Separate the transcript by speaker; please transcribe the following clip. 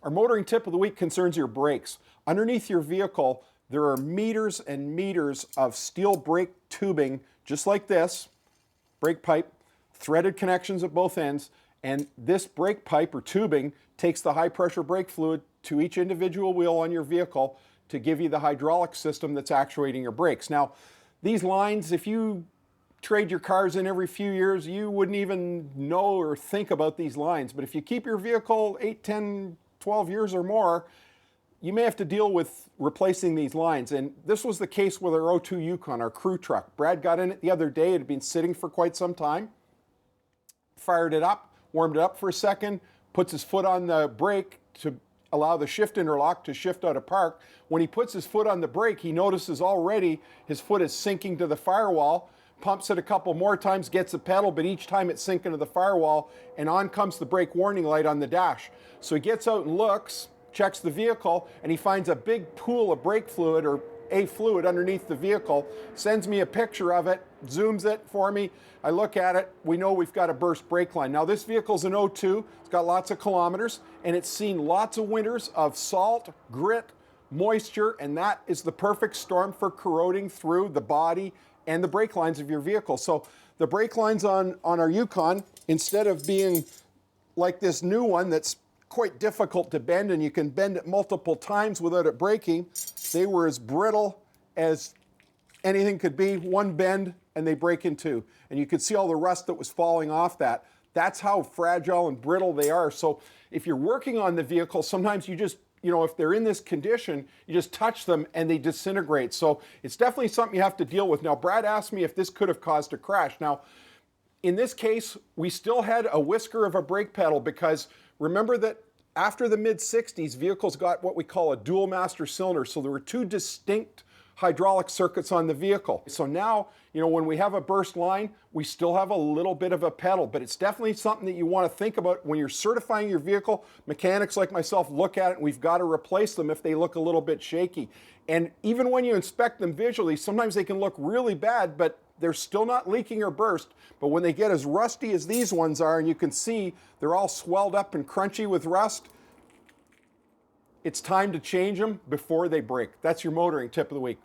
Speaker 1: Our motoring tip of the week concerns your brakes. Underneath your vehicle, there are meters and meters of steel brake tubing, just like this, brake pipe, threaded connections at both ends, and this brake pipe or tubing takes the high pressure brake fluid to each individual wheel on your vehicle to give you the hydraulic system that's actuating your brakes. Now, these lines, if you trade your cars in every few years, you wouldn't even know or think about these lines. But if you keep your vehicle 8, 10, 12 years or more, you may have to deal with replacing these lines. And this was the case with our 02 Yukon, our crew truck. Brad got in it the other day. It had been sitting for quite some time. Fired it up, warmed it up for a second, puts his foot on the brake to allow the shift interlock to shift out of park. When he puts his foot on the brake, he notices already his foot is sinking to the firewall, pumps it a couple more times, gets the pedal, but each time it's sinking to the firewall, and on comes the brake warning light on the dash. So he gets out and looks, checks the vehicle, and he finds a big pool of brake fluid or a fluid underneath the vehicle, sends me a picture of it, zooms it for me. I look at it, we know we've got a burst brake line. Now this vehicle's an 02, it's got lots of kilometers, and it's seen lots of winters of salt, grit, moisture, and that is the perfect storm for corroding through the body and the brake lines of your vehicle. So the brake lines on our Yukon, instead of being like this new one that's quite difficult to bend and you can bend it multiple times without it breaking, they were as brittle as anything could be. One bend and they break in two. And you could see all the rust that was falling off that. That's how fragile and brittle they are. So if you're working on the vehicle, sometimes you just, if they're in this condition, you just touch them and they disintegrate. So it's definitely something you have to deal with. Now, Brad asked me if this could have caused a crash. Now, in this case, we still had a whisker of a brake pedal because remember that after the mid-60s, vehicles got what we call a dual master cylinder. So there were two distinct hydraulic circuits on the vehicle. So now, when we have a burst line, we still have a little bit of a pedal, but it's definitely something that you want to think about when you're certifying your vehicle. Mechanics like myself look at it and we've got to replace them if they look a little bit shaky. And even when you inspect them visually, sometimes they can look really bad, but they're still not leaking or burst. But when they get as rusty as these ones are, and you can see they're all swelled up and crunchy with rust, it's time to change them before they break. That's your motoring tip of the week.